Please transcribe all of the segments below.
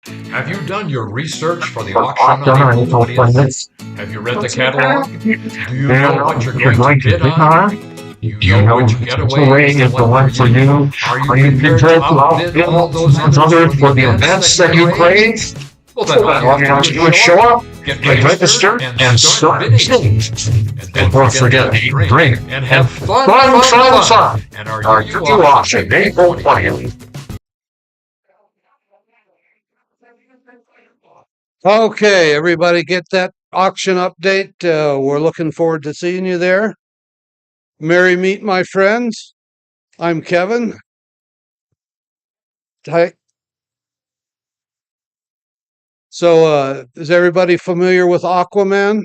Have you done your research for the auction on April 20th? Have you read the catalog? Do you know what you're going to bid on? Do you know which getaway is the one for you? Are you prepared to outbid all those others for the events that you crave? Well, then all you have to do is show up, get registered, and start bidding. And don't forget to drink and have fun. And our UU auction, April 20th. Okay, everybody get that auction update. We're looking forward to seeing you there. Merry meet, my friends. I'm Kevin. Hi. So, is everybody familiar with Aquaman?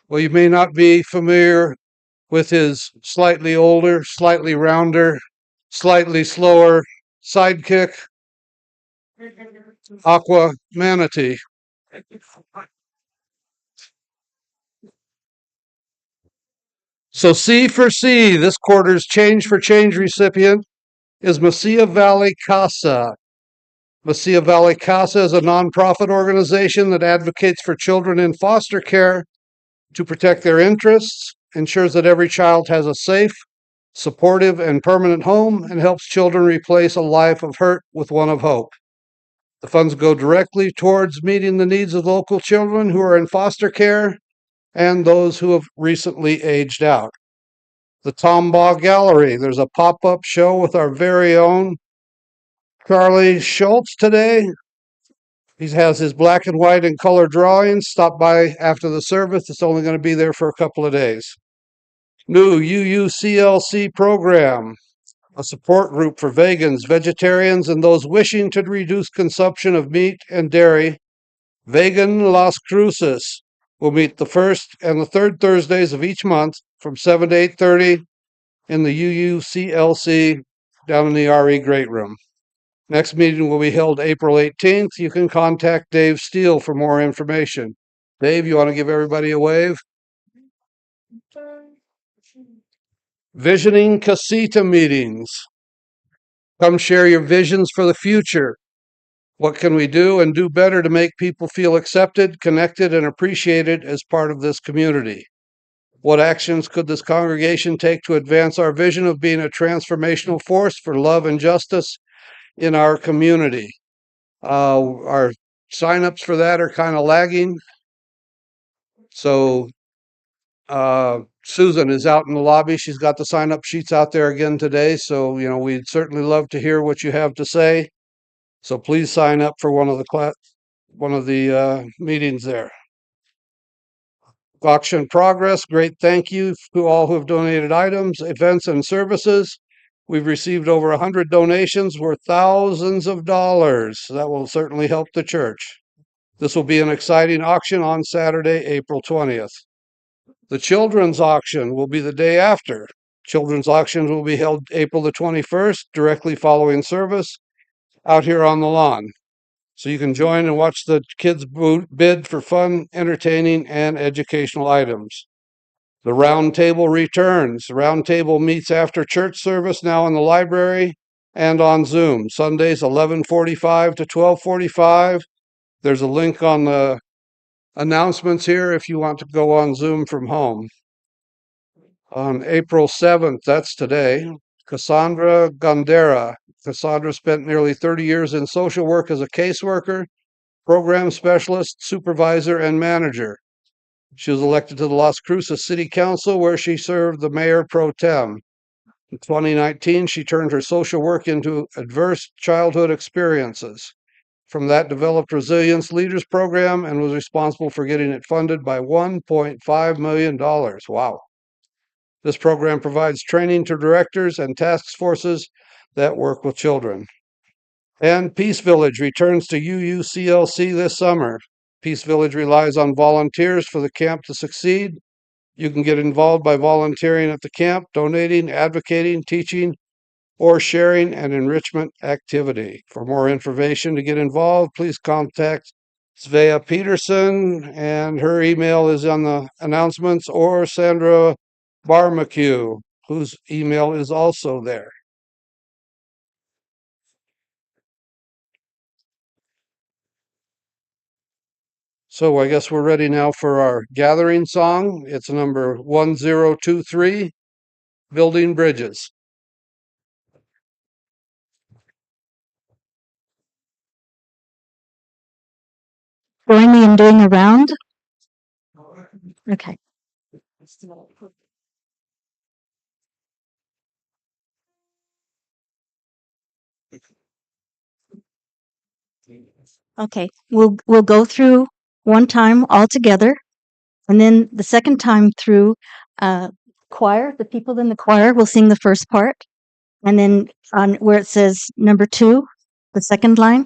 Well, you may not be familiar with his slightly older, slightly rounder, slightly slower sidekick, Aqua Manatee. So C for C, this quarter's Change for Change recipient is Mesilla Valley Casa. Mesilla Valley Casa is a nonprofit organization that advocates for children in foster care to protect their interests, ensures that every child has a safe, supportive, and permanent home, and helps children replace a life of hurt with one of hope. The funds go directly towards meeting the needs of local children who are in foster care and those who have recently aged out. The Tombaugh Gallery, there's a pop-up show with our very own Charlie Schultz today. He has his black and white and color drawings. Stop by after the service. It's only going to be there for a couple of days. New UUCLC program, a support group for vegans, vegetarians, and those wishing to reduce consumption of meat and dairy. Vegan Las Cruces will meet the first and the third Thursdays of each month from 7 to 8:30 in the UUCLC down in the RE Great Room. Next meeting will be held April 18th. You can contact Dave Steele for more information. Dave, you want to give everybody a wave? Visioning Casita meetings. Come share your visions for the future. What can we do and do better to make people feel accepted, connected, and appreciated as part of this community? What actions could this congregation take to advance our vision of being a transformational force for love and justice in our community? Our signups for that are kind of lagging. So Susan is out in the lobby. She's got the sign up sheets out there again today. So, we'd certainly love to hear what you have to say. So please sign up for one of the meetings there. Auction progress. Great thank you to all who have donated items, events, and services. We've received over 100 donations worth thousands of dollars. That will certainly help the church. This will be an exciting auction on Saturday, April 20th. The children's auction will be the day after. Children's auctions will be held April the 21st, directly following service, out here on the lawn. So you can join and watch the kids bid for fun, entertaining, and educational items. The round table returns. The round table meets after church service now in the library and on Zoom. Sundays 11:45 to 12:45. There's a link on the announcements here if you want to go on Zoom from home. On April 7th, that's today, Cassandra Gondera. Cassandra spent nearly 30 years in social work as a caseworker, program specialist, supervisor, and manager. She was elected to the Las Cruces City Council, where she served the mayor pro tem. In 2019, she turned her social work into adverse childhood experiences. From that, developed Resilience Leaders Program and was responsible for getting it funded by $1.5 million. Wow. This program provides training to directors and task forces that work with children. And Peace Village returns to UUCLC this summer. Peace Village relies on volunteers for the camp to succeed. You can get involved by volunteering at the camp, donating, advocating, teaching, or sharing an enrichment activity. For more information to get involved, please contact Svea Peterson, and her email is on the announcements, or Sandra Barbecue, whose email is also there. So I guess we're ready now for our gathering song. It's number 1023, Building Bridges. Join me in doing a round? Okay. Okay, we'll go through one time all together, and then the second time through, choir, the people in the choir will sing the first part, and then on where it says number 2, the second line,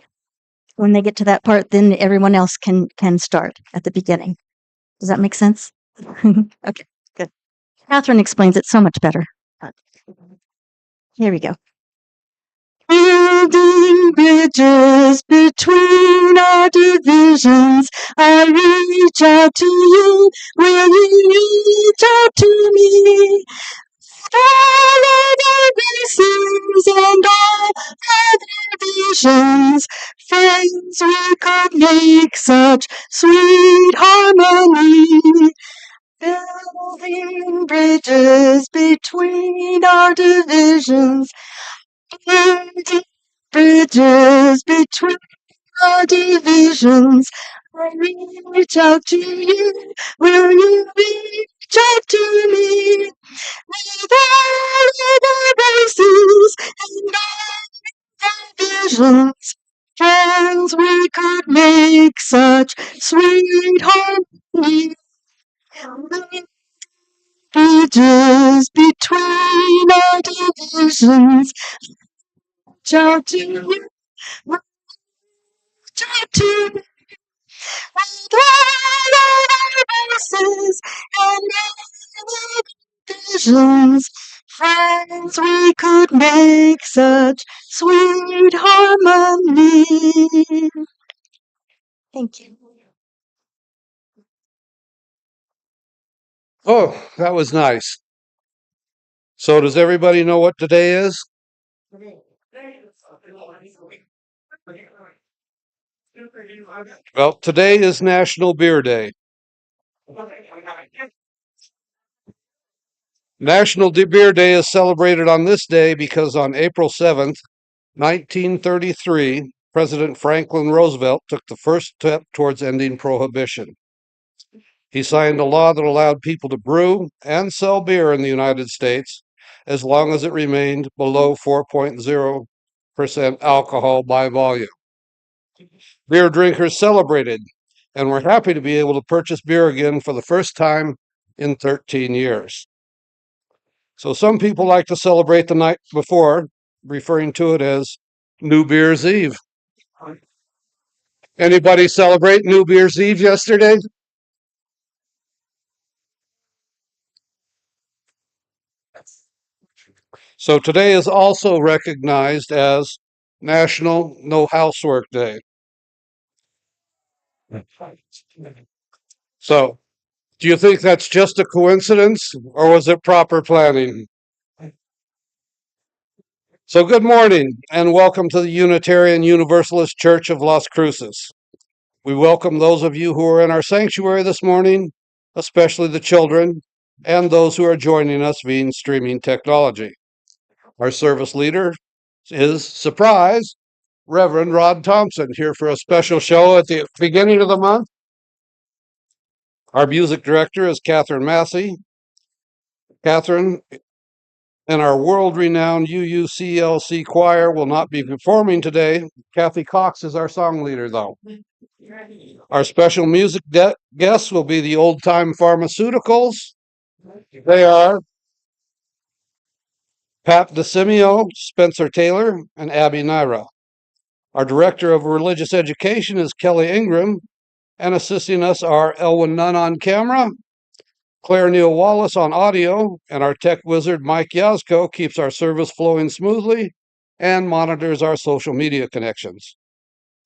when they get to that part, then everyone else can start at the beginning. Does that make sense? Okay, good. Catherine explains it so much better. Here we go. Building bridges between our divisions. I reach out to you. Will you reach out to me? All of our races and all other visions. Friends, we could make such sweet harmony. Building bridges between our divisions. Building bridges between our divisions. I reach out to you. Will you reach out to me? With all of our races and all our visions, friends, we could make such sweet harmony. Bridges between our divisions. Reach out to you. Reach out to me. With all of our races and all visions, friends, we could make such sweet harmony. Thank you. Oh, that was nice. So does everybody know what today is? Well, today is National Beer Day. National Beer Day is celebrated on this day because on April 7th, 1933, President Franklin Roosevelt took the first step towards ending prohibition. He signed a law that allowed people to brew and sell beer in the United States as long as it remained below 4.0% alcohol by volume. Beer drinkers celebrated and were happy to be able to purchase beer again for the first time in 13 years. So some people like to celebrate the night before, referring to it as New Beer's Eve. Anybody celebrate New Beer's Eve yesterday? So today is also recognized as National No Housework Day. So, do you think that's just a coincidence or was it proper planning? So, good morning and welcome to the Unitarian Universalist Church of Las Cruces. We welcome those of you who are in our sanctuary this morning, especially the children, and those who are joining us via streaming technology. Our service leader is, surprise, Reverend Rod Thompson, here for a special show at the beginning of the month. Our music director is Catherine Massey. Catherine and our world-renowned UUCLC choir will not be performing today. Kathy Cox is our song leader, though. Our special music guests will be the Old Time Pharmaceuticals. They are Pat DeSimio, Spencer Taylor, and Abby Naira. Our Director of Religious Education is Kelly Ingram, and assisting us are Elwin Nunn on camera, Claire Neal Wallace on audio, and our tech wizard Mike Yazko keeps our service flowing smoothly and monitors our social media connections.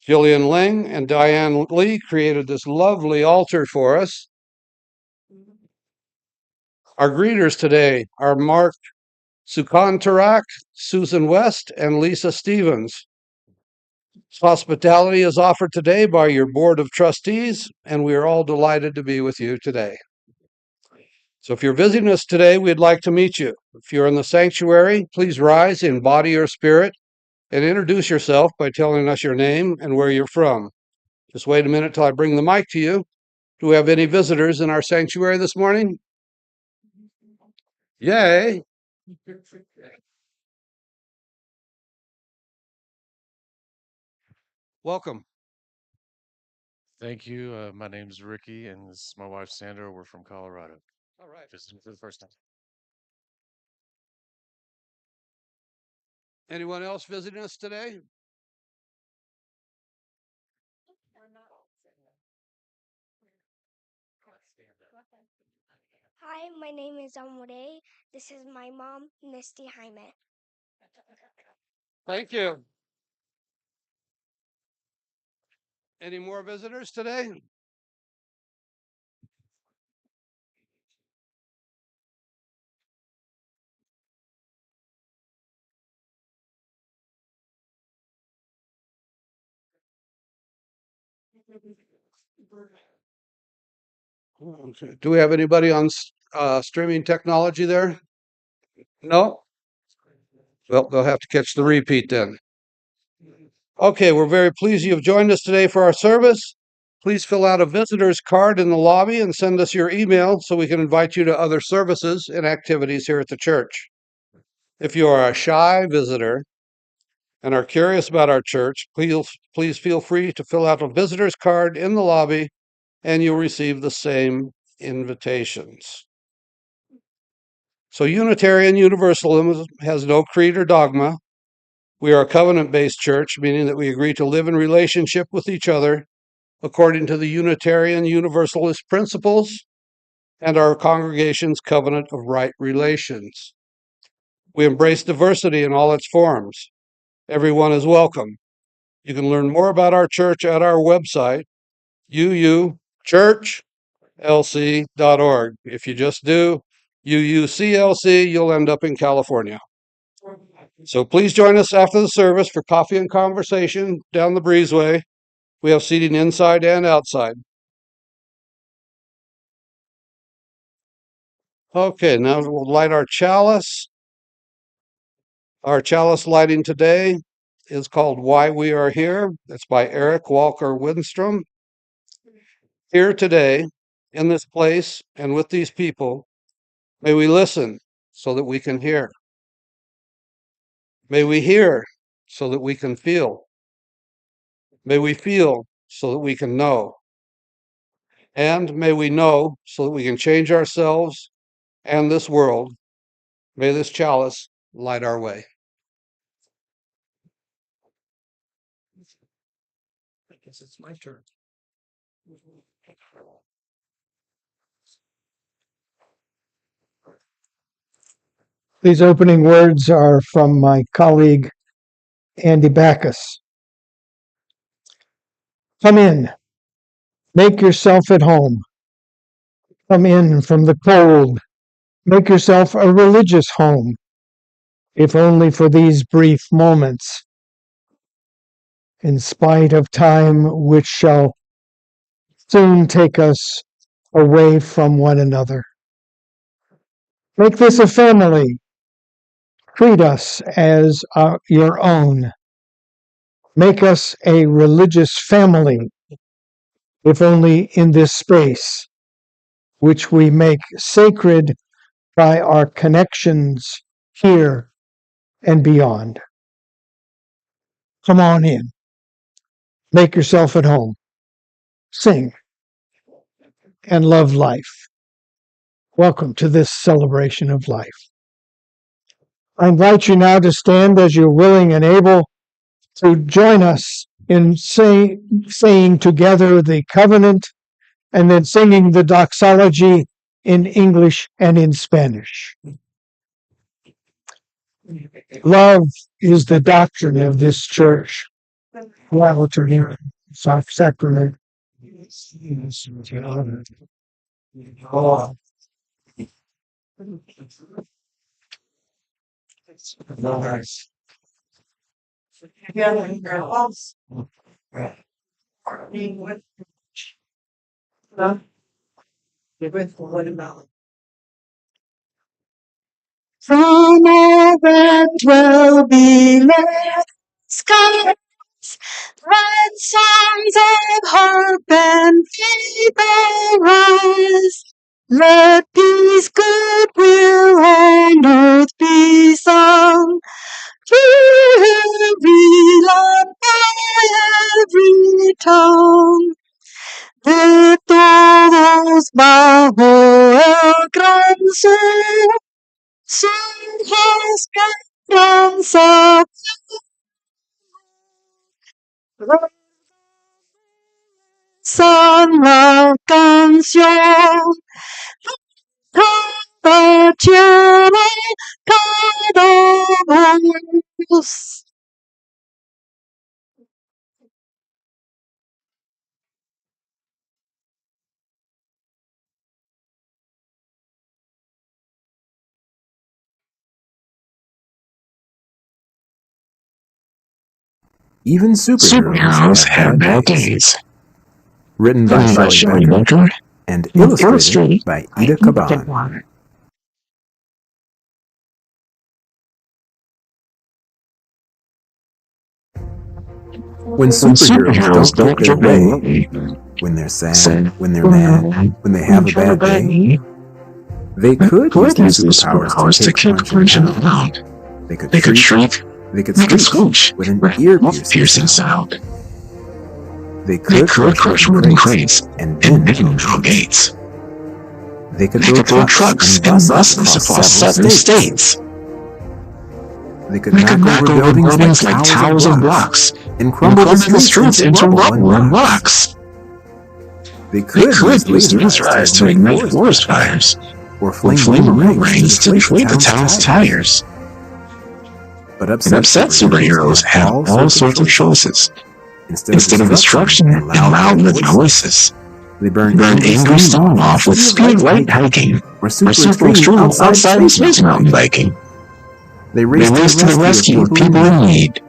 Jillian Ling and Diane Lee created this lovely altar for us. Our greeters today are Mark Sukantarak, Susan West, and Lisa Stevens. Hospitality is offered today by your Board of Trustees, and we are all delighted to be with you today. So if you're visiting us today, we'd like to meet you. If you're in the sanctuary, please rise in body or spirit and introduce yourself by telling us your name and where you're from. Just wait a minute till I bring the mic to you. Do we have any visitors in our sanctuary this morning? Yay! Welcome. Thank you. My name's Ricky, and this is my wife Sandra. We're from Colorado. All right. Visiting for the first time. Anyone else visiting us today? Hi, my name is Amore. This is my mom, Misty Jaime. Thank you. Any more visitors today? Okay. Do we have anybody on streaming technology there? No? Well, they'll have to catch the repeat then. Okay, we're very pleased you've joined us today for our service. Please fill out a visitor's card in the lobby and send us your email so we can invite you to other services and activities here at the church. If you are a shy visitor and are curious about our church, please feel free to fill out a visitor's card in the lobby and you'll receive the same invitations. So Unitarian Universalism has no creed or dogma. We are a covenant-based church, meaning that we agree to live in relationship with each other according to the Unitarian Universalist principles and our congregation's covenant of right relations. We embrace diversity in all its forms. Everyone is welcome. You can learn more about our church at our website, uuchurchlc.org. If you just do UUCLC, you'll end up in California. So please join us after the service for coffee and conversation down the breezeway. We have seating inside and outside. Okay, now we'll light our chalice. Our chalice lighting today is called Why We Are Here. It's by Eric Walker Winstrom. Here today, in this place and with these people, may we listen so that we can hear. May we hear so that we can feel. May we feel so that we can know. And may we know so that we can change ourselves and this world. May this chalice light our way. I guess it's my turn. These opening words are from my colleague, Andy Backus. Come in. Make yourself at home. Come in from the cold. Make yourself a religious home, if only for these brief moments, in spite of time which shall soon take us away from one another. Make this a family. Treat us as your own. Make us a religious family, if only in this space, which we make sacred by our connections here and beyond. Come on in. Make yourself at home. Sing and love life. Welcome to this celebration of life. I invite you now to stand as you're willing and able to join us in saying together the covenant and then singing the doxology in English and in Spanish. Love is the doctrine of this church. Sacrament. From all that dwell below skies, red songs of harp and feeble rise. Let peace, goodwill on earth be sung, through every land, by every tongue. De todos bajo el gran sol, surge esperanza. Son la canción, cada tierra, cada voz. Even superheroes have bad days. Written by Shelley Baker and illustrated by Ida Caban. When superheroes don't get their way, when they're sad, when they're mad, when they have a bad day, they could use their superpowers to kick friction around. They could shriek, they could screech with an ear-piercing sound. They could crush wooden crates and bend metal gates. They could throw trucks and buses across 7 states. They could knock over buildings like towers and blocks and crumble the streets into rubble and rocks. They could use laser eyes to ignite forest fires or flame rings to deflate the town's tires. But upset superheroes have all sorts of choices. Instead of destruction and loud living voices, they burn angry stone off with speed light hiking or super extreme outside space mountain biking. They race to the rescue of people in need.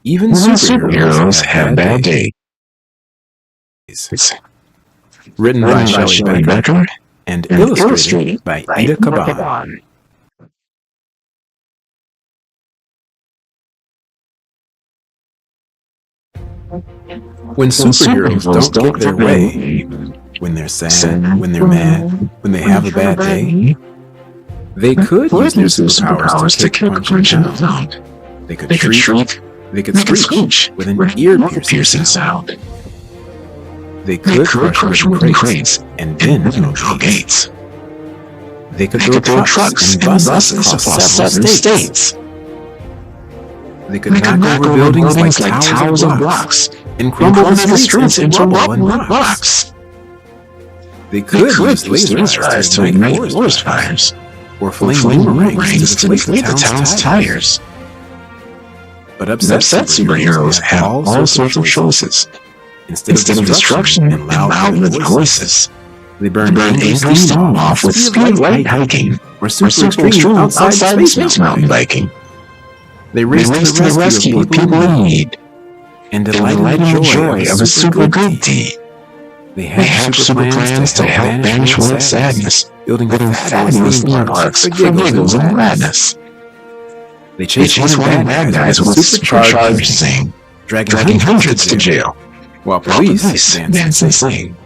Even superheroes have bad days. Written by Shelley Baker and illustrated by Ida Caban. When superheroes don't get their way, when they're sad, when they're mad, when they have a bad day, they could use their superpowers to kick friction around. They could shriek, they could screech with an ear-piercing sound. They could crush wooden crates and bend metal gates. They could throw trucks and buses across 7 states. They could knock over buildings like towers and blocks and crumble the streets into rubble and rocks. They could use laser eyes to ignite forest fires or flame rings to deflate the town's tires. But upset superheroes have all sorts of choices. Instead of destruction and loud living voices, they burn angry stone off with speed light hiking or super extreme outside space mountain biking. They race to the rescue of people in need and delight in the joy of a super good deed. They have super plans to help banish one's sadness, building fabulous theme parks for giggles and gladness. They chase one bad guys with supercharged sing, dragging hundreds to jail, while police dance and sing.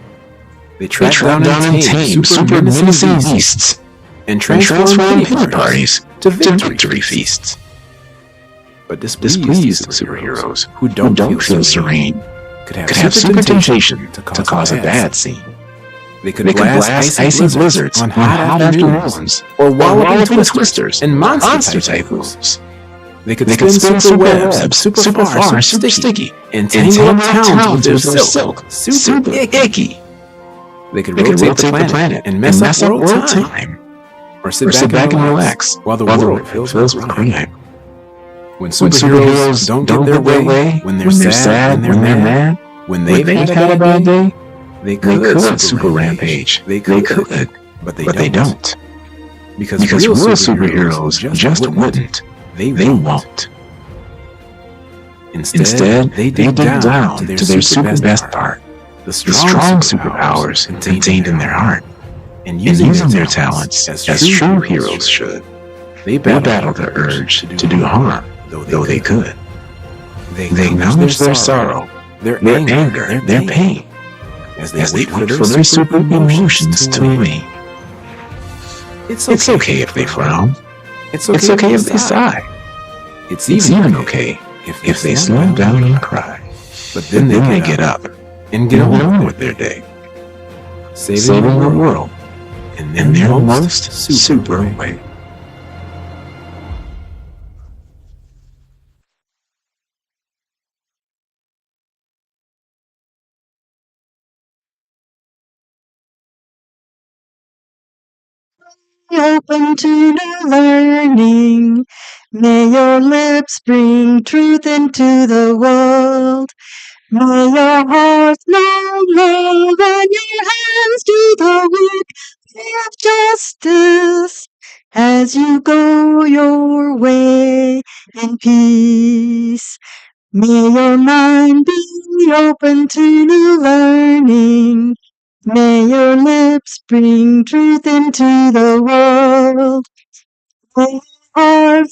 They track down and tame super menacing beasts and transform pity parties to victory feasts. But displeased superheroes who don't feel serene could have super temptation to cause a bad scene. They could blast icy blizzards on hot afternoons or wallop in twisters and monster typhoons. They could spin super webs super far, super sticky, and tangle up towns with their silk, super icky. They could rotate the planet and mess up world time, or sit back and relax while the world fills with crime. When superheroes don't get their way, when they're sad, when they're mad, When they've had a bad day, they could super rampage. They could, but they don't. Because real superheroes just wouldn't. They won't. Instead, they dig down to their super best part, the strong superpowers contained in their heart, and using their talents as true heroes should. They battle the urge to do harm, though they could. They acknowledge their sorrow, their anger, their pain, as they wait for their super emotions to me. It's okay if they frown. It's okay if they sigh. It's even okay if they slow down and cry. But then they get up and get on with their day, saving the world in their most super way. Open to new learning. May your lips bring truth into the world. May your heart know love and your hands do the work of justice as you go your way in peace. May your mind be open to new learning. May your lips bring truth into the world. May your heart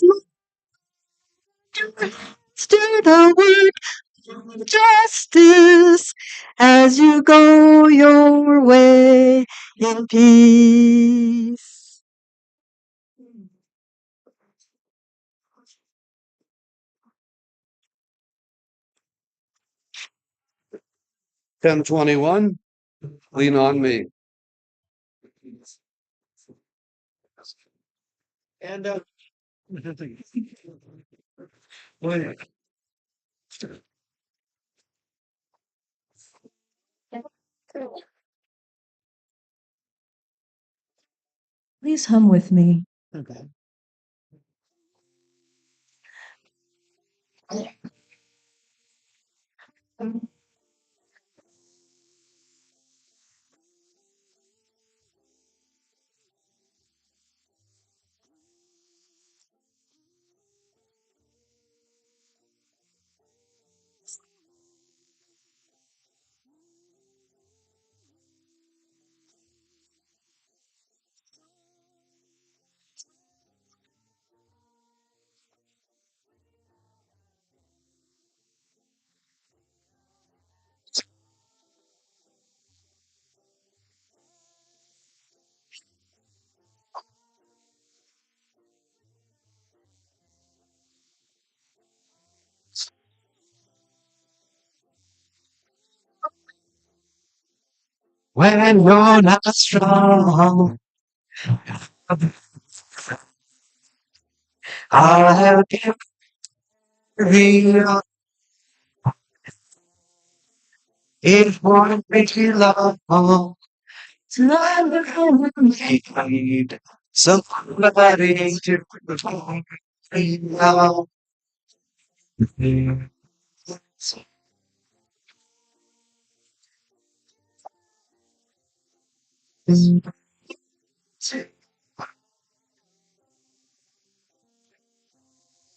do the work of justice as you go your way in peace. Ten 21. Lean on me. And Please hum with me. okay. When you're not strong, I'll help you real. It won't make you long. Need somebody to feel.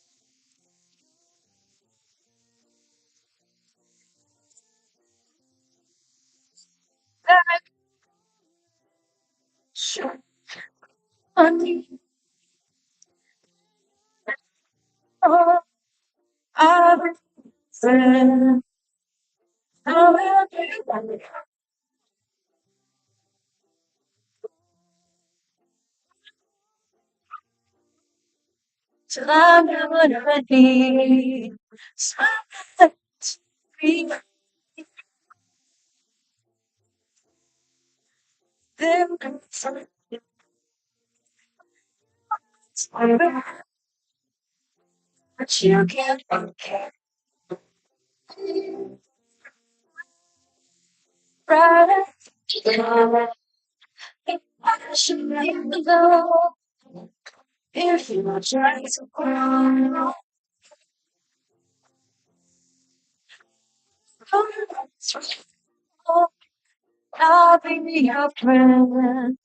I'll be your friend.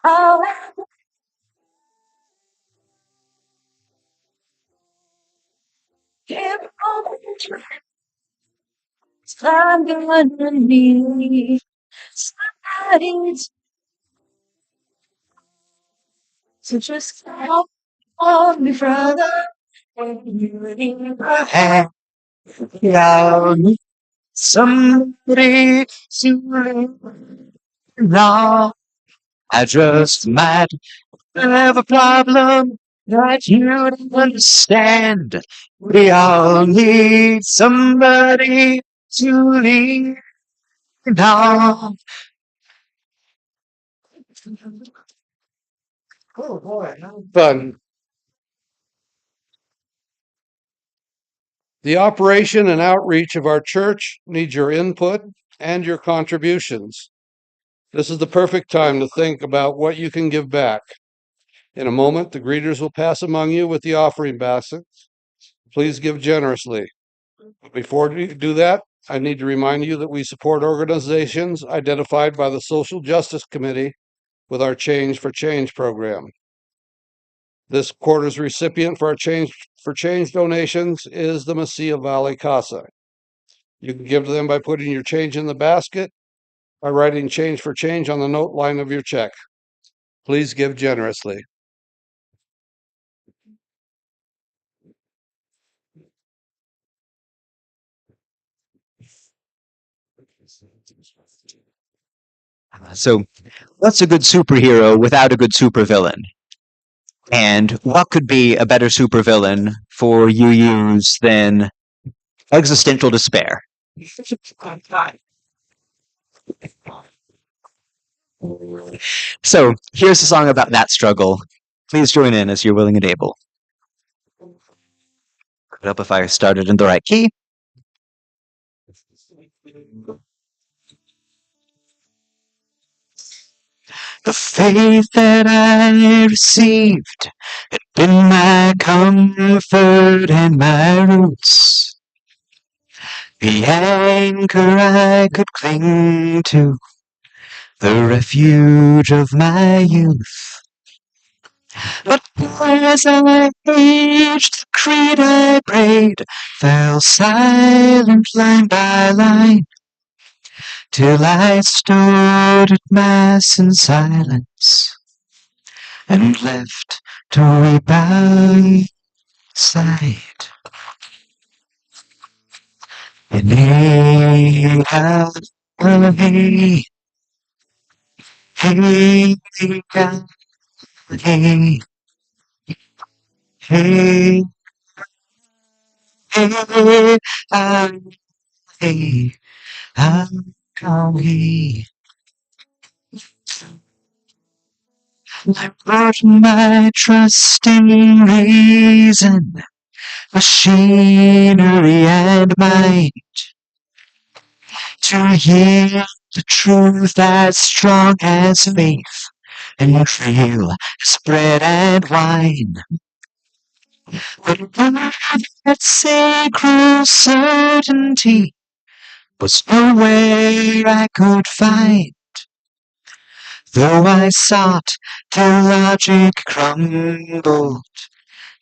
I'll give all I'm gonna need somebody to just help on me, brother. And you need a hand. Yeah, somebody to now. I just might have a problem that you don't understand. We all need somebody to lean on. Oh boy, fun. The operation and outreach of our church needs your input and your contributions. This is the perfect time to think about what you can give back. In a moment, the greeters will pass among you with the offering baskets. Please give generously. Before we do that, I need to remind you that we support organizations identified by the Social Justice Committee with our Change for Change program. This quarter's recipient for our Change for Change donations is the Mesilla Valley Casa. You can give to them by putting your change in the basket, by writing Change for Change on the note line of your check. Please give generously. So, what's a good superhero without a good supervillain? And what could be a better supervillain for UUs than existential despair? So, here's a song about that struggle. Please join in as you're willing and able. I hope if I started in the right key. The faith that I received had been my comfort and my roots. The anchor I could cling to, the refuge of my youth. But as I aged, the creed I prayed fell silent line by line, till I stood at mass in silence and left to weep outside. And hey, hey, hey, hey, hey, hey, hey, I brought my trust in reason, machinery, and mind to hear the truth as strong as faith and real as bread and wine. But that sacred certainty was nowhere I could find, though I sought till logic crumbled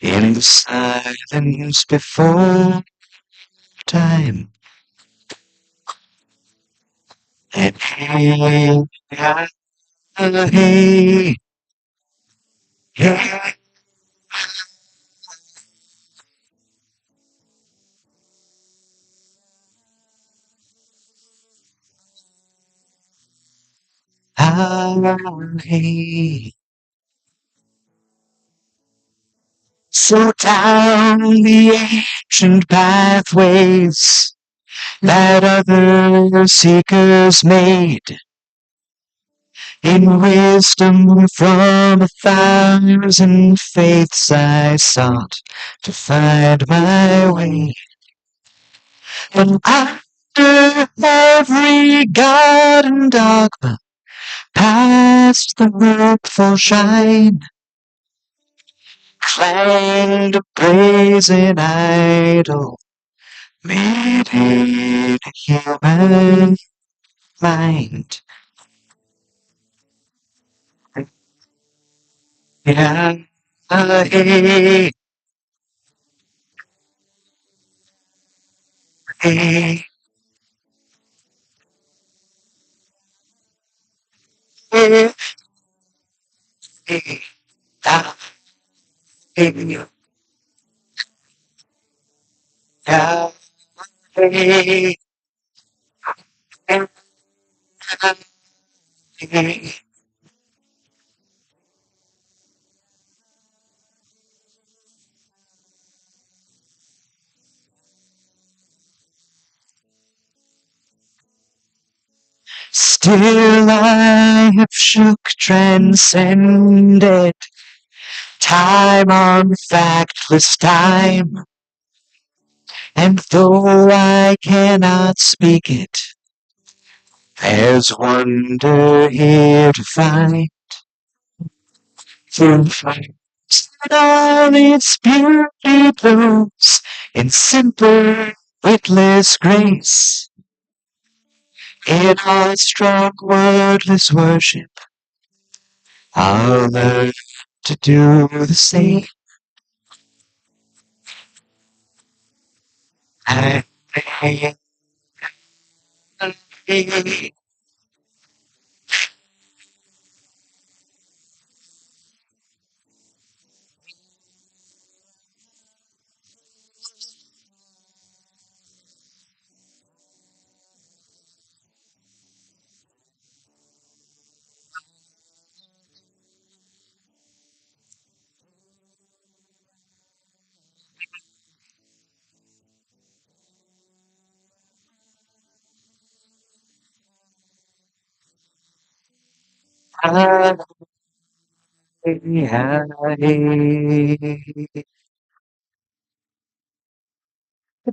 in the silence before time. And hey, hey, hey, hey. So down the ancient pathways that other seekers made, in wisdom from 1,000 faiths I sought to find my way. And after every garden dogma past the hopeful shine, clanged a brazen idol Made human mind. Yeah, hey, hey, hey, hey, ah, hey, yeah, hey, hey. Still I have shook, transcended time on factless time, and though I cannot speak it, there's wonder here to find. Through all its beauty blooms in simple, witless grace, in our strong, wordless worship, I'll learn to do the same. I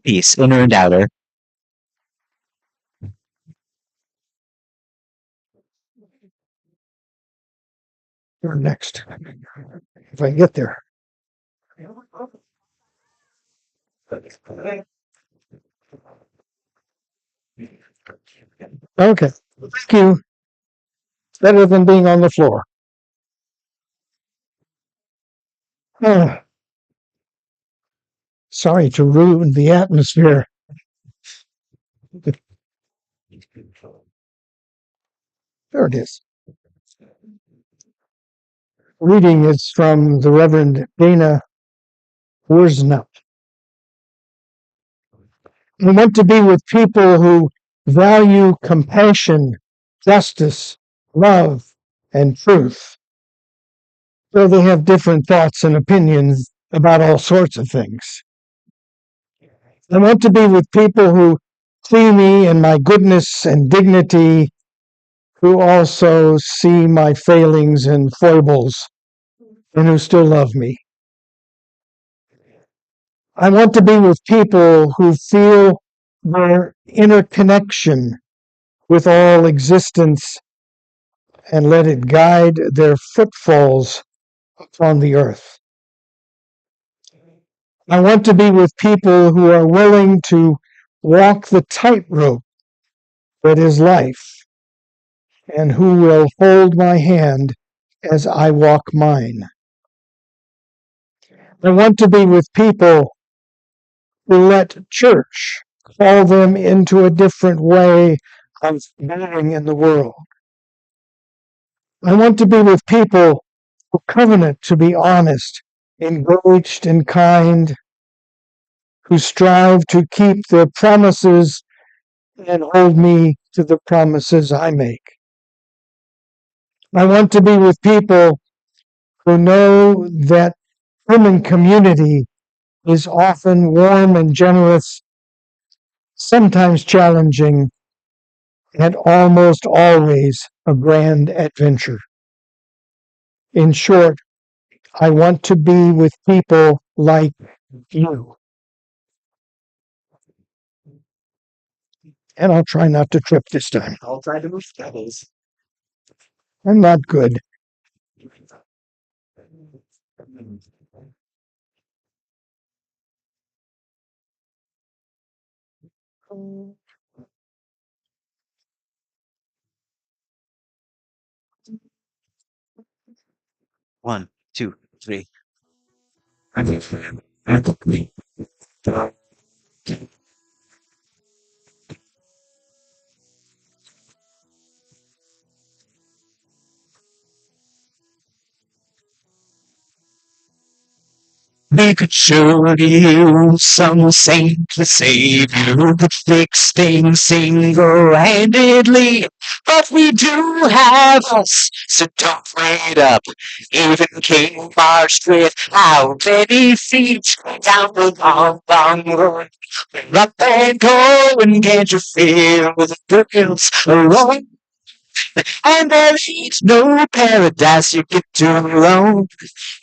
Peace, inner and outer. You're next. If I get there. Okay. Thank you. Better than being on the floor. Ah, sorry to ruin the atmosphere. There it is. Reading is from the Reverend Dana Wurznup. We want to be with people who value compassion, justice, love, and truth. So they have different thoughts and opinions about all sorts of things. I want to be with people who see me in my goodness and dignity, who also see my failings and foibles, and who still love me. I want to be with people who feel their interconnection with all existence and let it guide their footfalls upon the earth. I want to be with people who are willing to walk the tightrope that is life and who will hold my hand as I walk mine. I want to be with people who let church call them into a different way of being in the world. I want to be with people who covenant to be honest, engaged, and kind, who strive to keep their promises and hold me to the promises I make. I want to be with people who know that human community is often warm and generous, sometimes challenging, and almost always a grand adventure. In short, I want to be with people like you. And I'll try not to trip this time. I'll try to move steadies. I'm not good. One, two, three. We could surely use some saint to save you who could fix things single-handedly. But we do have us, so don't wait up. Even King marched with how many feet down the long, long road. We're up and going, can't you feel the girls alone? And there ain't no paradise you get to alone.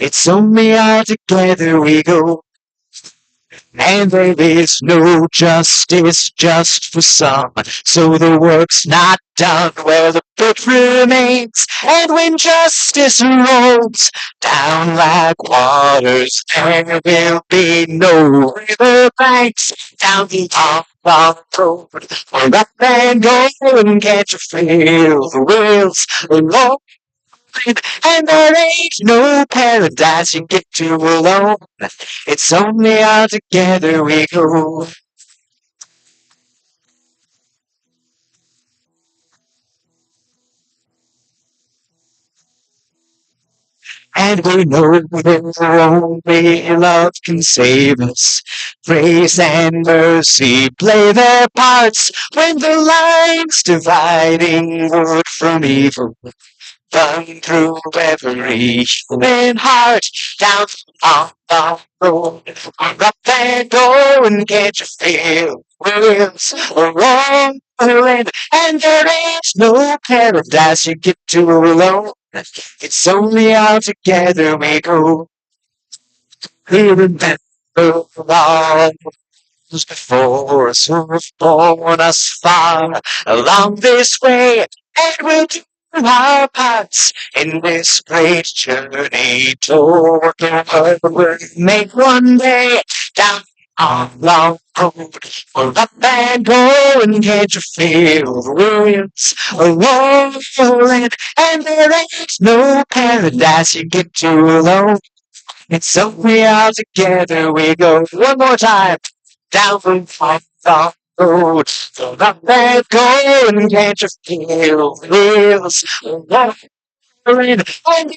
It's only all together we go. And there is no justice just for some. So the work's not done where the book remains. And when justice rolls down like waters, there will be no river banks down the long road. We're up and going, can't you feel the wheels alone? And there ain't no paradise you get to alone. It's only all together we go. And we know that only love can save us. Grace and mercy play their parts when the lines dividing good from evil run through every human heart down on the road. We're up and going, can't you feel wheels are rolling? And there ain't no paradise you get to alone. It's only all together we go. We remember all before us who have borne us far along this way, and we'll do our parts in this great journey toward the world we make one day down on long road. We're up and going, can't you feel the wheels are rolling? And there ain't no paradise you get to alone. It's only all together we go. One more time. Down the road. So up and going, can't you feel the wheels rolling? And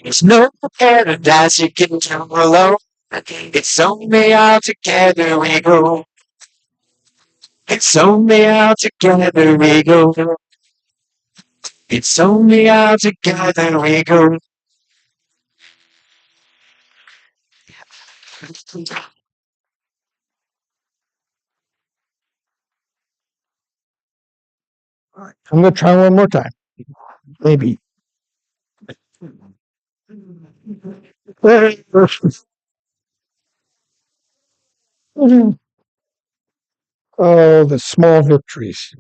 there's no paradise you get to alone. It's only all together we go. It's only all together we go. It's only all together we go. I'm going to try one more time. Maybe. Oh, the small victories.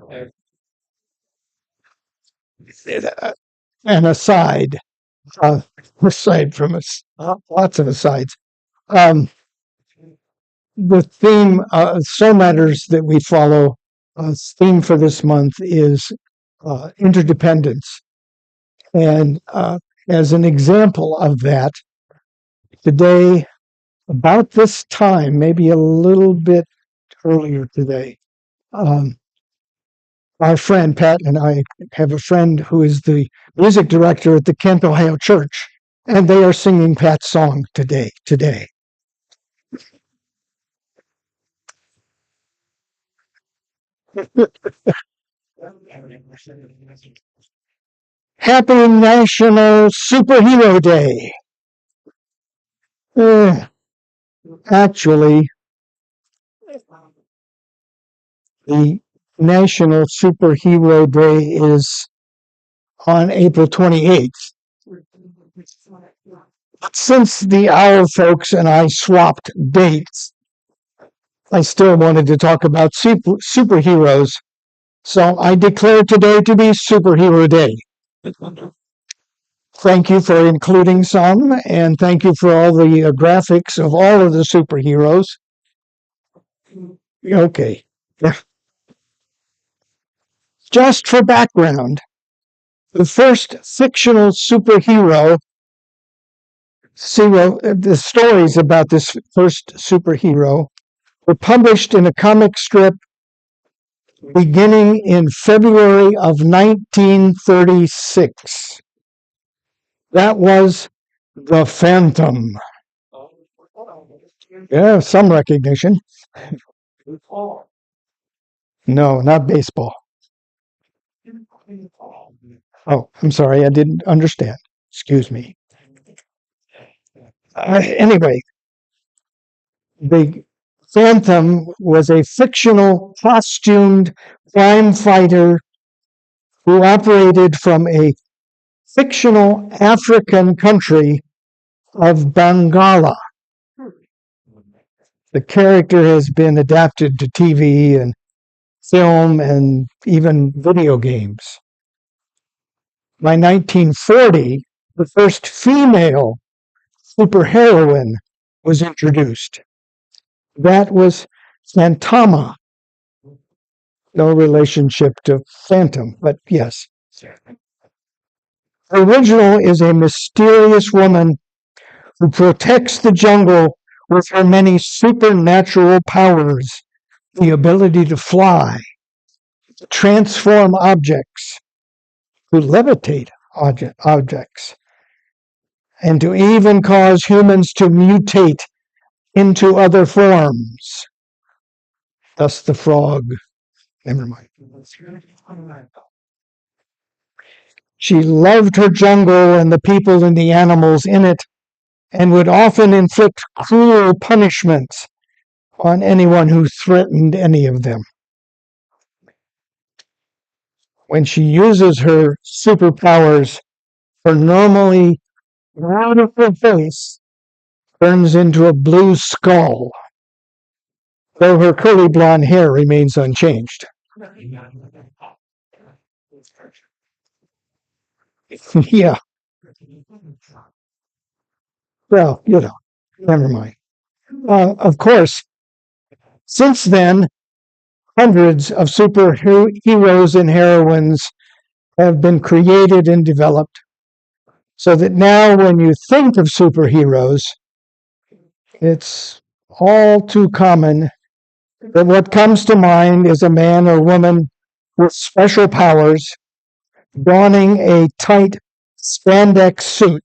And aside from us, lots of asides. The theme, So Matters that we follow, theme for this month is interdependence. And as an example of that, today, about this time, maybe a little bit earlier today, our friend Pat and I have a friend who is the music director at the Kent, Ohio Church, and they are singing Pat's song today. Happy National Superhero Day. Actually, the National Superhero Day is on April 28th. Since the Owl folks and I swapped dates, I still wanted to talk about superheroes. So I declare today to be Superhero Day. Thank you for including some, and thank you for all the graphics of all of the superheroes. Okay. just for background, the first fictional superhero, the stories about this first superhero were published in a comic strip beginning in February of 1936. That was The Phantom. Yeah, some recognition. No, not baseball. Oh, I'm sorry, I didn't understand. Excuse me. Anyway, the Phantom was a fictional, costumed crime fighter who operated from a fictional African country of Bangala. The character has been adapted to TV and film and even video games. By 1940, the first female superheroine was introduced. That was Phantoma. No relationship to Phantom, but yes. The original is a mysterious woman who protects the jungle with her many supernatural powers, the ability to fly, to transform objects, to levitate objects, and to even cause humans to mutate into other forms. Thus the frog. Never mind. She loved her jungle and the people and the animals in it, and would often inflict cruel punishments on anyone who threatened any of them. When she uses her superpowers, her normally beautiful face turns into a blue skull, though her curly blonde hair remains unchanged. Yeah. Well, never mind. Of course, since then, hundreds of superheroes and heroines have been created and developed, so that now when you think of superheroes, it's all too common that what comes to mind is a man or woman with special powers donning a tight spandex suit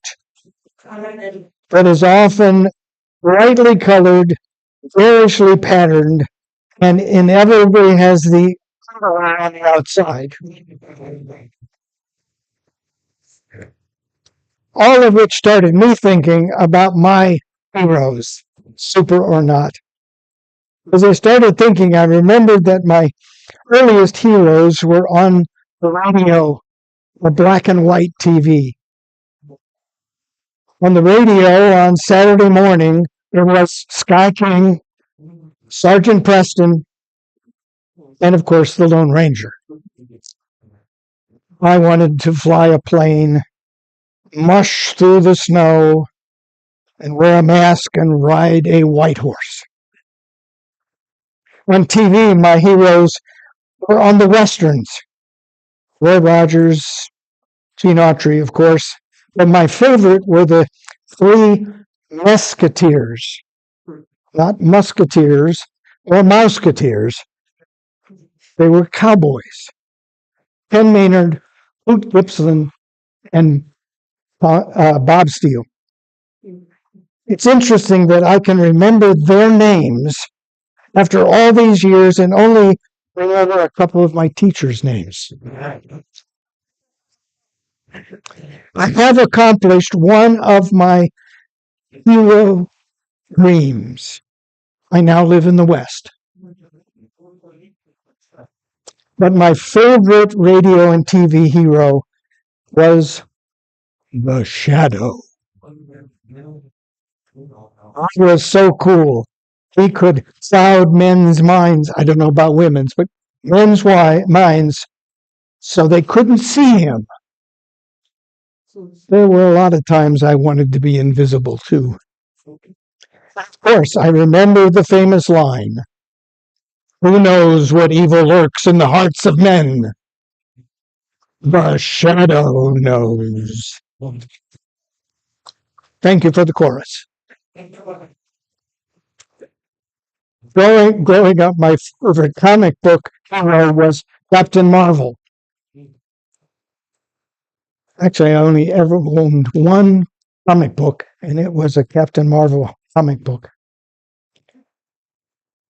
that is often brightly colored, varishly patterned, and inevitably has the underwear on the outside. All of which started me thinking about my heroes, super or not. As I started thinking, I remembered that my earliest heroes were on the radio, or black and white TV. On the radio on Saturday morning, there was Sky King, Sergeant Preston, and of course the Lone Ranger. I wanted to fly a plane, mush through the snow, and wear a mask and ride a white horse. On TV, my heroes were on the westerns. Roy Rogers, Gene Autry, of course. But my favorite were the three Musketeers. Not Musketeers or Mouseketeers. They were cowboys. Ken Maynard, Hoot Gibson, and Bob Steele. It's interesting that I can remember their names after all these years and only remember a couple of my teachers' names. I have accomplished one of my hero dreams. I now live in the West. But my favorite radio and TV hero was the Shadow. He was so cool. He could cloud men's minds. I don't know about women's, but men's minds, so they couldn't see him. There were a lot of times I wanted to be invisible too. Of course, I remember the famous line, "Who knows what evil lurks in the hearts of men?" The shadow knows. Thank you for the chorus. Growing up, my favorite comic book hero was Captain Marvel. Actually, I only ever owned one comic book, and it was a Captain Marvel comic book.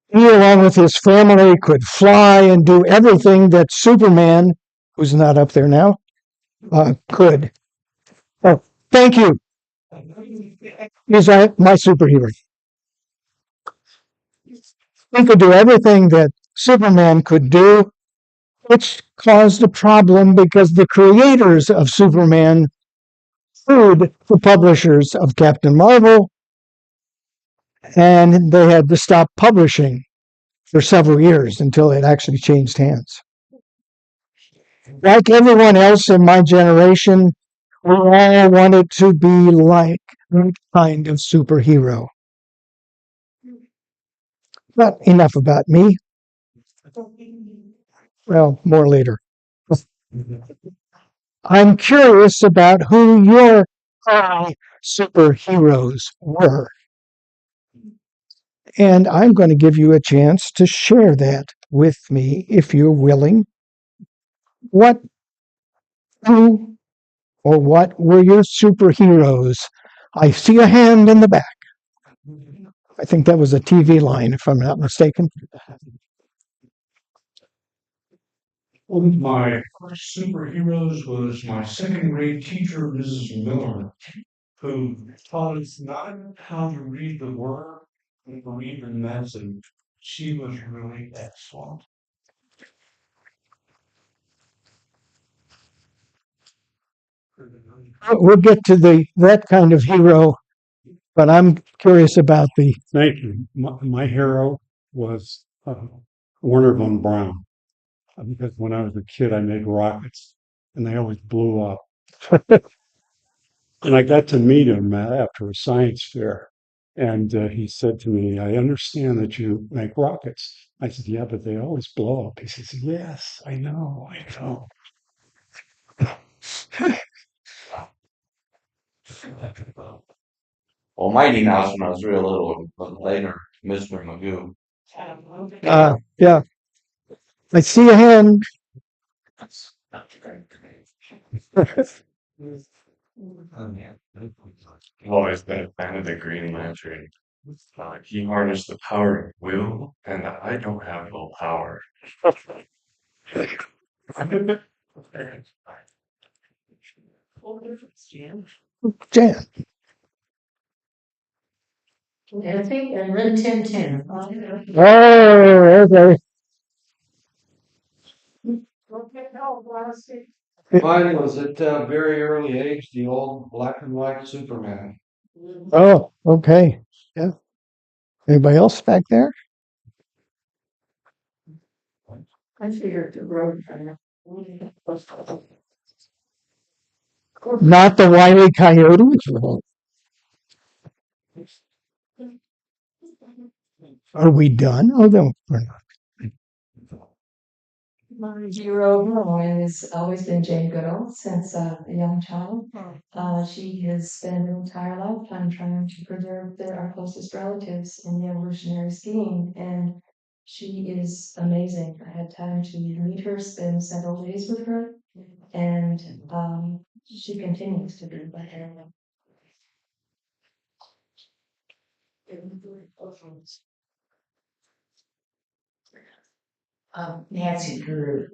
He, along with his family, could fly and do everything that Superman, who's not up there now, could. Oh, thank you. He's my superhero. He could do everything that Superman could do, which caused a problem because the creators of Superman sued the publishers of Captain Marvel, and they had to stop publishing for several years until it actually changed hands. Like everyone else in my generation, we all wanted to be like that kind of superhero. But enough about me. Well, more later. I'm curious about who your superheroes were. And I'm going to give you a chance to share that with me if you're willing. Who or what were your superheroes? I see a hand in the back. I think that was a TV line, if I'm not mistaken. One of my first superheroes was my second grade teacher, Mrs. Miller, who taught us not how to read the word, but to read the message. She was really excellent. We'll get to that kind of hero, but I'm curious about the. Thank you. My hero was Werner von Braun. Because when I was a kid, I made rockets, and they always blew up. And I got to meet him after a science fair, and he said to me, "I understand that you make rockets." I said, "Yeah, but they always blow up." He says, "Yes, I know, I know." Well, Mighty Mouse when I was real little, but later, Mr. Magoo. Yeah. I see a hand. I've always been a fan of the Green Lantern. He harnessed the power of will, and I don't have no power. Jan. Nancy and Rin Tin Tin. Oh, okay. Mine was at a very early age, the old black and white Superman. Oh, okay. Yeah. Anybody else back there? I figured the road. Not the Wile E. Coyote? Are we done? Oh, no, we're not. My hero has always been Jane Goodall since a young child. She has spent her entire lifetime trying to preserve our closest relatives in the evolutionary scheme, and she is amazing. I had time to meet her, spend several days with her, and she continues to be my hero. Nancy Drew.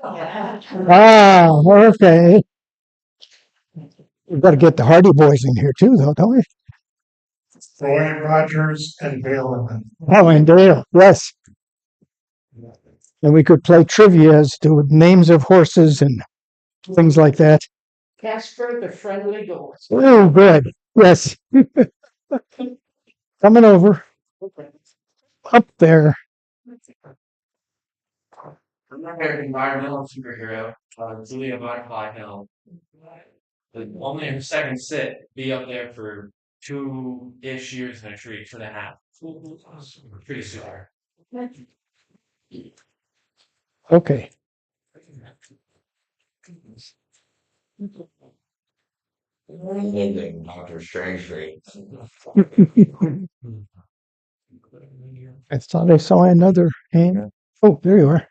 Ah, okay. We've got to get the Hardy Boys in here too, though, don't we? Roy Rogers and Dale. Oh, and Dale, yes. And we could play trivia as to names of horses and things like that. Casper the Friendly Ghost. Oh, good. Yes. Coming over. Up there. I'm not an environmental superhero. Julia Butterfly Hill. But only her second sit, be up there for 2-ish years in a tree, 2.5. Pretty super. Okay. Dr. Strange. I thought I saw another hand. Oh, there you are.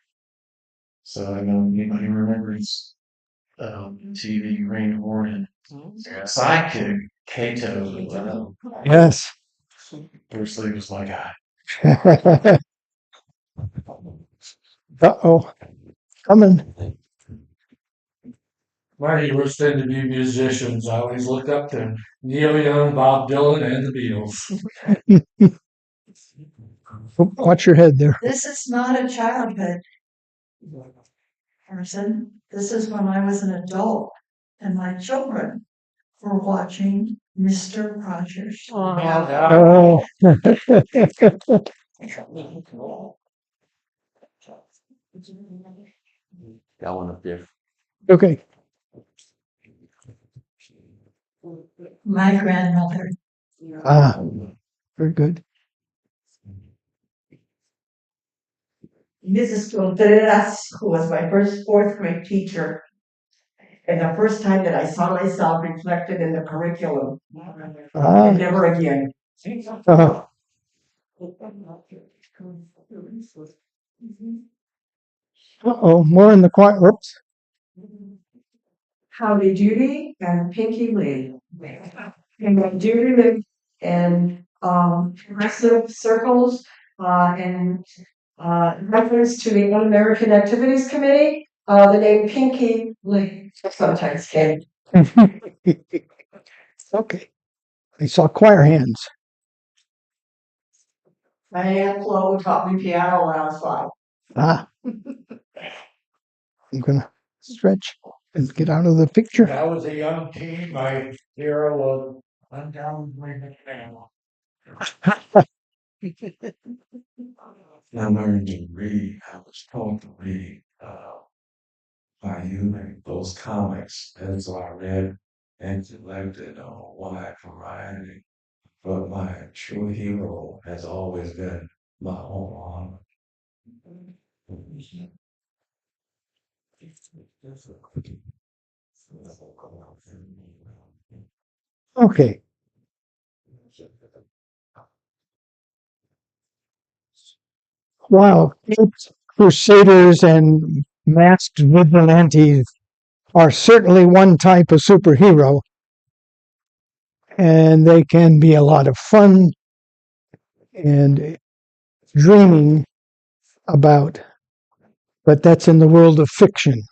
So I know anybody remembers TV Green Hornet. Sidekick, Kato. Yes. Bruce Lee was my guy. Uh-oh. Coming. My heroes tend to be musicians. I always looked up to Neil Young, Bob Dylan, and the Beatles. Watch your head there. This is not a childhood person. This is when I was an adult and my children were watching Mr. Rogers. Oh. Got one up there. Okay. My grandmother. Ah, very good. Mrs. Contreras, who was my first fourth grade teacher, and the first time that I saw myself reflected in the curriculum, Ah. and never again. Uh-huh. Uh-oh, more in the quiet. Whoops. Howdy Doody and Pinky Lee. And when Doody lived in progressive circles and reference to the Un-American Activities Committee, the name Pinky Lee sometimes came. Okay. I saw choir hands. My Aunt Flo taught me piano when I was 5. Ah. I'm gonna stretch and get out of the picture. I was a young teen. My hero was undoubtedly now. I learned to read. I was taught to read by you those comics. And so I read and selected a wide variety. But my true hero has always been my own Okay. While crusaders and masked vigilantes are certainly one type of superhero, and they can be a lot of fun and dreaming about, but that's in the world of fiction.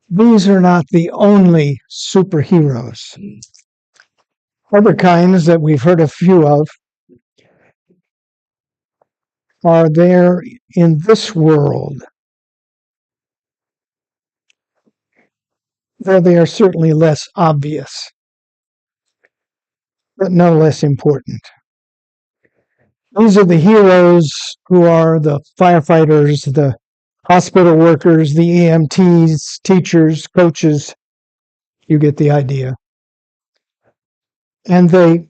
These are not the only superheroes. Other kinds that we've heard a few of are there in this world, though they are certainly less obvious, but no less important. These are the heroes who are the firefighters, the hospital workers, the EMTs, teachers, coaches. You get the idea. And they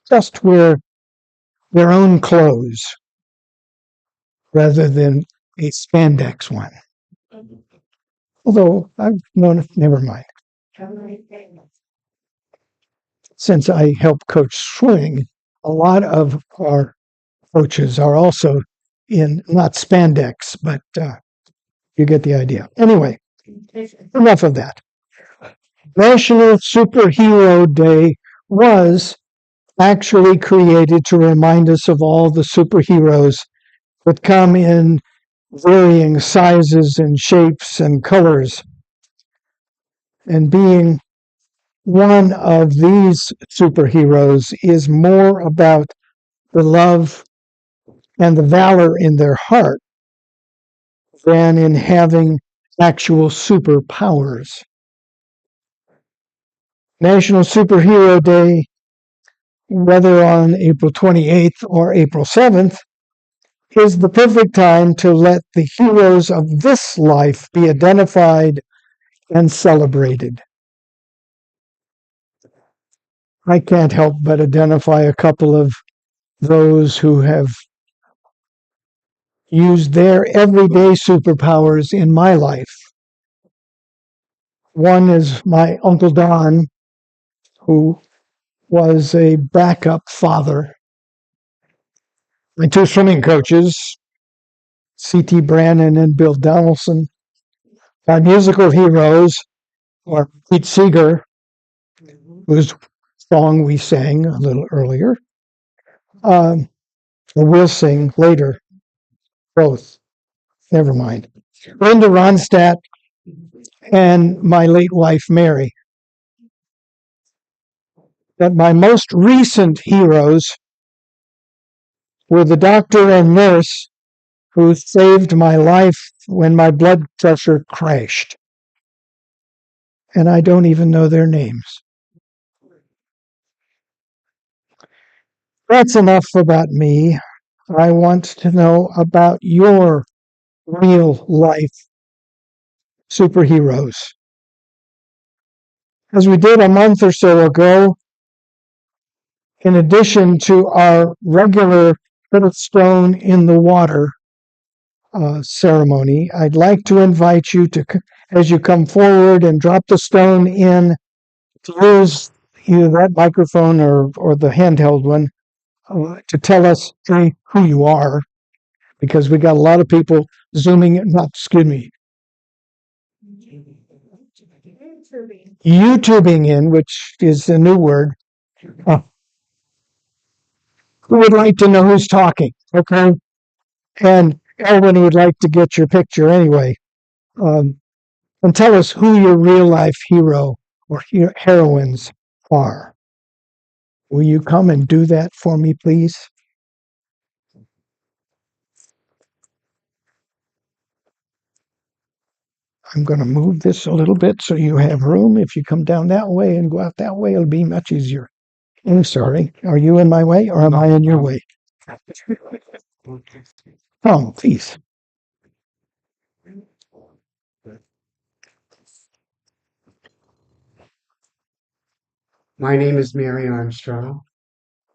just wear their own clothes rather than a spandex one. Although I've known, never mind. Since I help coach swimming, a lot of our coaches are also in not spandex, but you get the idea. Anyway, enough of that. National Superhero Day was actually created to remind us of all the superheroes that come in varying sizes and shapes and colors. And being one of these superheroes is more about the love and the valor in their heart than in having actual superpowers. National Superhero Day, whether on April 28th or April 7th, is the perfect time to let the heroes of this life be identified and celebrated. I can't help but identify a couple of those who have used their everyday superpowers in my life. One is my Uncle Don, who was a backup father. My two swimming coaches, C.T. Brannon and Bill Donaldson. My musical heroes are Pete Seeger, whose song we sang a little earlier. We'll sing later, both. Never mind. Linda Ronstadt and my late wife, Mary. But my most recent heroes were the doctor and nurse who saved my life when my blood pressure crashed. And I don't even know their names. That's enough about me. I want to know about your real life superheroes. As we did a month or so ago, in addition to our regular put a stone in the water ceremony, I'd like to invite you to, as you come forward and drop the stone in, to use either that microphone or the handheld one to tell us who you are, because we got a lot of people zooming in, excuse me, YouTubing in, which is a new word. Who would like to know who's talking? Okay. And Elwyn would like to get your picture anyway. And tell us who your real life hero or heroines are. Will you come and do that for me, please? I'm going to move this a little bit so you have room. If you come down that way and go out that way, it'll be much easier. I'm sorry. Are you in my way or am I in your way? Come, please. My name is Mary Armstrong.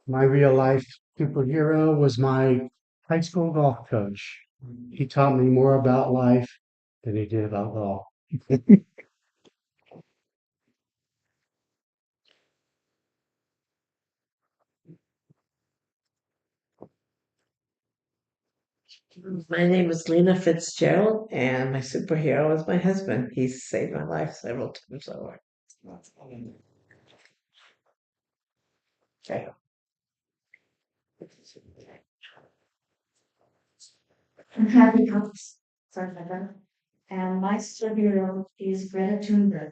My real life superhero was my high school golf coach. He taught me more about life than he did about golf. My name is Lena Fitzgerald, and my superhero is my husband. He's saved my life several times over. Okay. I'm happy house. Sorry about that. And my superhero is Greta Thunberg.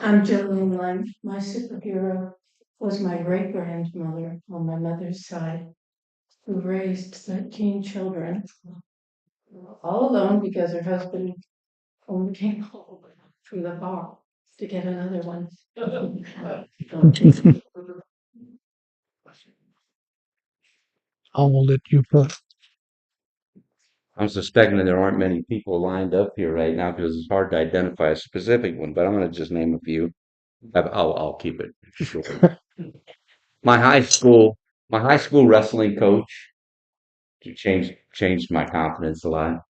I'm Jolene Lund. My superhero was my great grandmother on my mother's side, who raised 13 children, all alone because her husband only came home from the bar to get another one. I'll let you put. I'm suspecting that there aren't many people lined up here right now because it's hard to identify a specific one, but I'm going to just name a few. I'll keep it short. My high school wrestling coach changed my confidence a lot,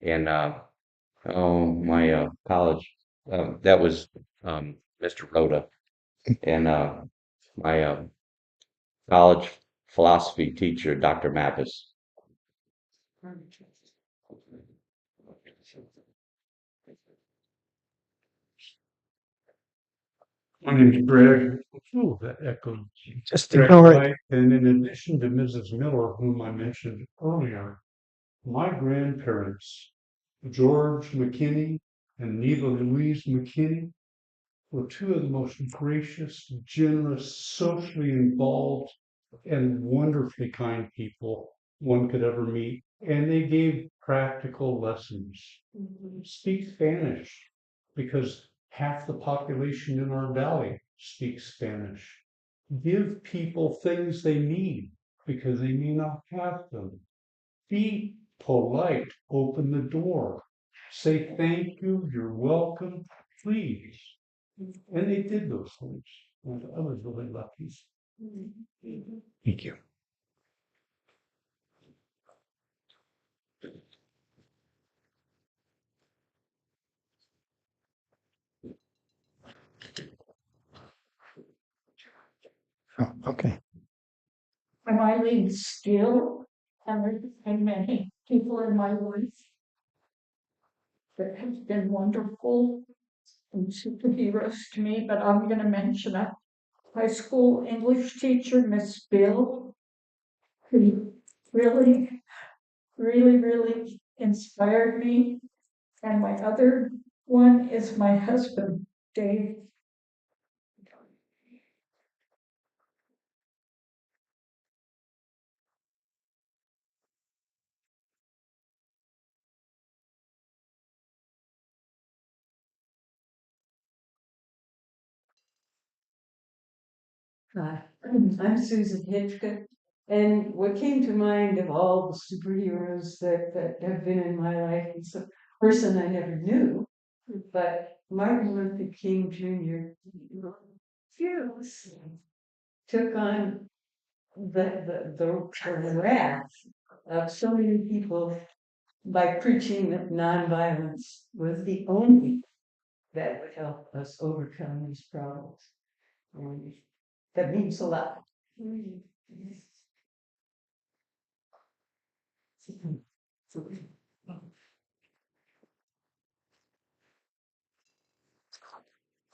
and my college that was Mr. Rhoda, and my college philosophy teacher, Dr. Mappis. My name's Greg. Ooh, that echoed. Just Greg ignore it. White. And in addition to Mrs. Miller, whom I mentioned earlier, my grandparents, George McKinney and Neva Louise McKinney, were two of the most gracious, generous, socially involved, and wonderfully kind people one could ever meet. And they gave practical lessons. Speak Spanish, because half the population in our valley speaks Spanish. Give people things they need, because they may not have them. Be polite, open the door, say thank you, you're welcome, please. And they did those things. And I was really lucky. Thank you. Oh, okay. And I lead still, and there's been many people in my life that have been wonderful and superheroes to me, but I'm going to mention a high school English teacher, Miss Bill, who really, really inspired me. And my other one is my husband, Dave. I'm Susan Hitchcock, and what came to mind of all the superheroes that have been in my life is a person I never knew, but Martin Luther King Jr. took on the wrath of so many people by preaching that nonviolence was the only that would help us overcome these problems. And that means a lot.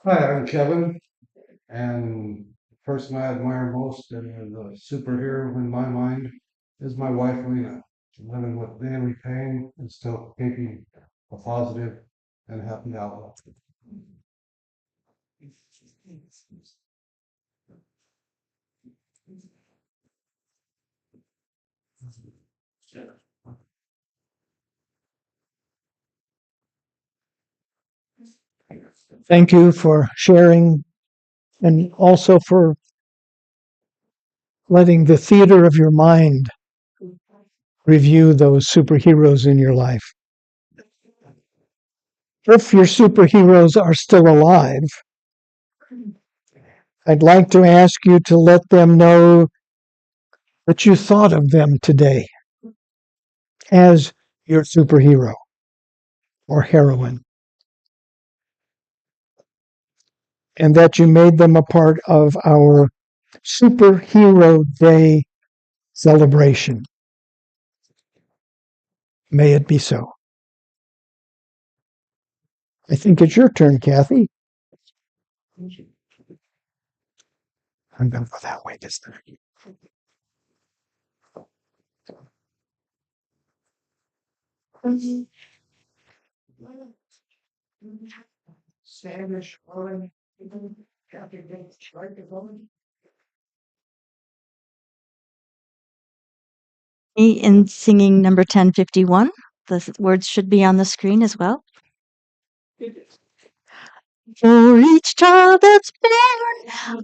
Hi, I'm Kevin, and the person I admire most and the superhero in my mind is my wife, Lena. Living with daily pain and still keeping a positive and happy outlook. Thank you for sharing and also for letting the theater of your mind review those superheroes in your life. If your superheroes are still alive, I'd like to ask you to let them know that you thought of them today as your superhero or heroine, and that you made them a part of our Superhero Day celebration. May it be so. I think it's your turn, Kathy. I'm going to go that way this time. Me in singing number 1051. The words should be on the screen as well. For each child that's born,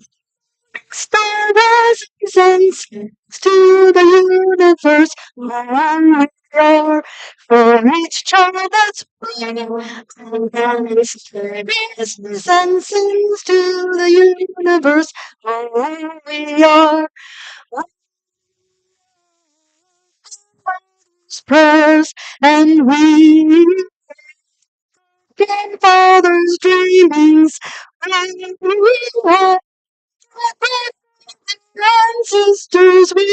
star rises and sings to the universe. Oh, we are. For each child that's born, star rises and sings to the universe. Oh, we are. Prayers and we grandfather's dreamings. We have ancestors. We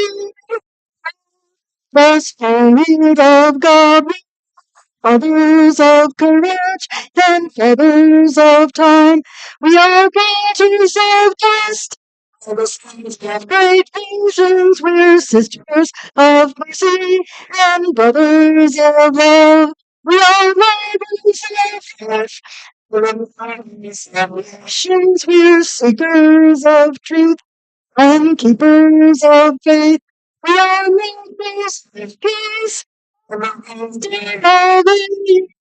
the Spirit of God. Others of courage and feathers of time. We are creatures of taste. The sons of great visions. We're sisters of mercy and brothers of love. We are neighbors of flesh. Nations. We're seekers of truth and keepers of faith. We are makers of peace.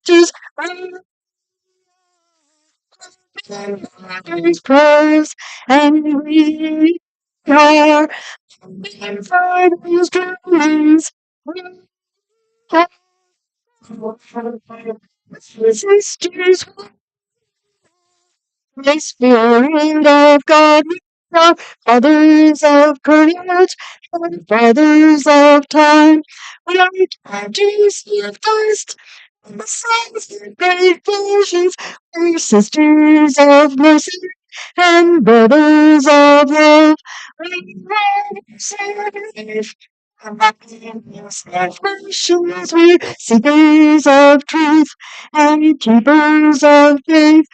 Just prayers and we are fighters dreams. Sisters, the Spirit of God, the fathers of courage, and fathers of time, we are daughters of dust, and the sons of great visions, we're sisters of mercy, and brothers of love. We are safe. Nations, we're seekers of truth and keepers of faith.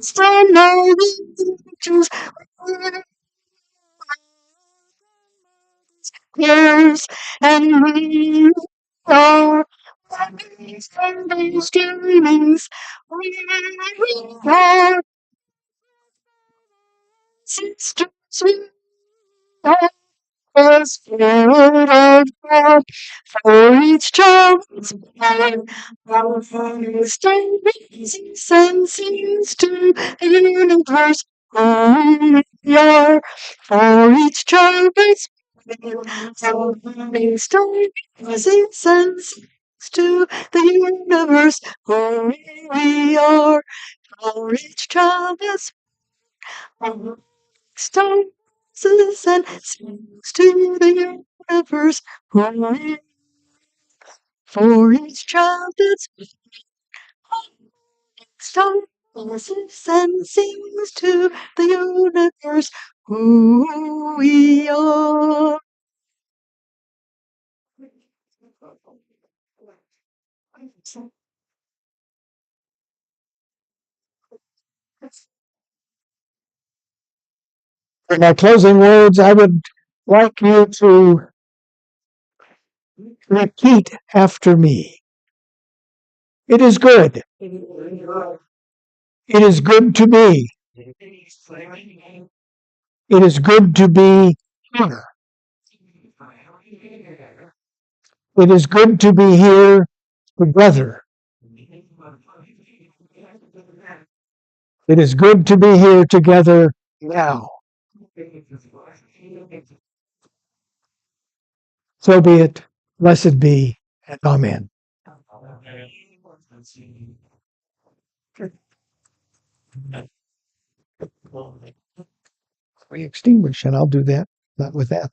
Stand all the angels, years, and we are Sunday's dreamings. We are sisters. We are the Spirit of God for each child's plan. And sings to the universe who we are for each child's presence and sings to the universe who we are for each child's stars and sings to the universe who we for each child that's stars and sings to the universe who we are. For my closing words, I would like you to repeat after me. It is good. It is good to be. It is good to be here. It is good to be here together. It is good to be here together now. So be it. Blessed be, and amen. We extinguish, and I'll do that. Not with that.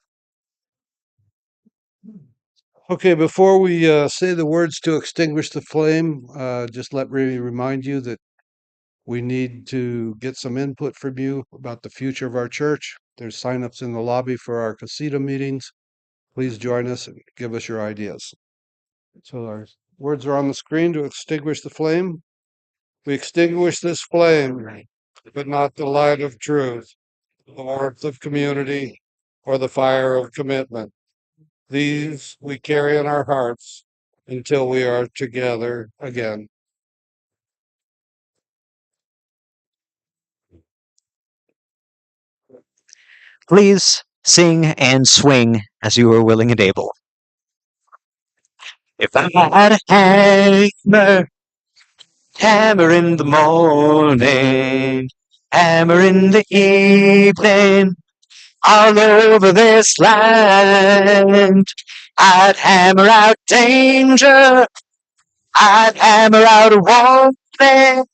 Okay, before we say the words to extinguish the flame, just let me remind you that we need to get some input from you about the future of our church. There's signups in the lobby for our casita meetings. Please join us and give us your ideas. So our words are on the screen to extinguish the flame. We extinguish this flame, but not the light of truth, the warmth of community, or the fire of commitment. These we carry in our hearts until we are together again. Please sing and swing as you are willing and able. If I had a hammer in the morning, hammer in the evening, all over this land, I'd hammer out danger, I'd hammer out a warning,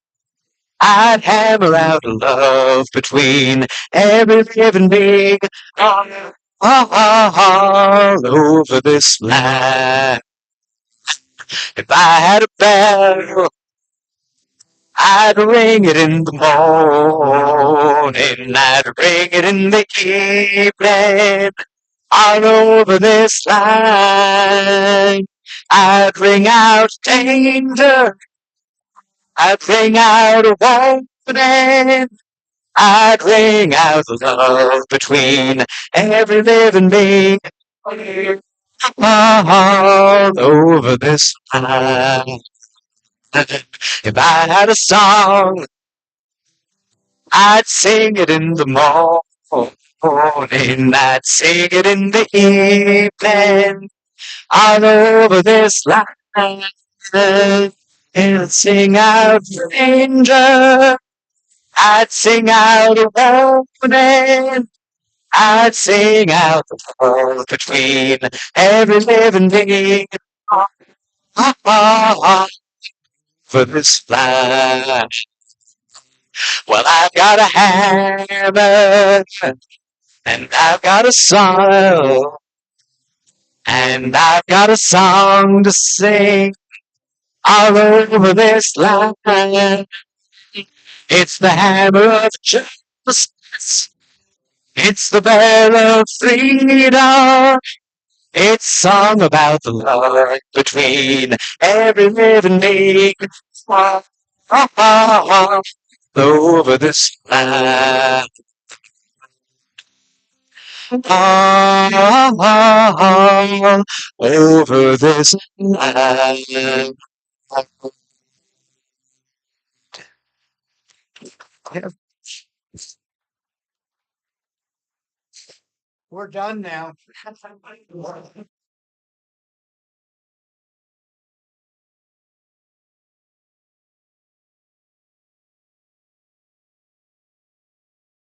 I'd hammer out love between every living being all over this land. If I had a bell, I'd ring it in the morning, I'd ring it in the evening, all over this land. I'd ring out danger, I'd ring out a warning, I'd ring out love between every living being all over this land. If I had a song, I'd sing it in the morning, I'd sing it in the evening, all over this land. And sing out danger, I'd sing out a warning, I'd sing out the world between every living being For this land. Well, I've got a hammer, and I've got a saw, and I've got a song to sing all over this land. It's the hammer of justice. It's the bell of freedom. It's song about the love between every living being. Over this land. Over this land. We're done now.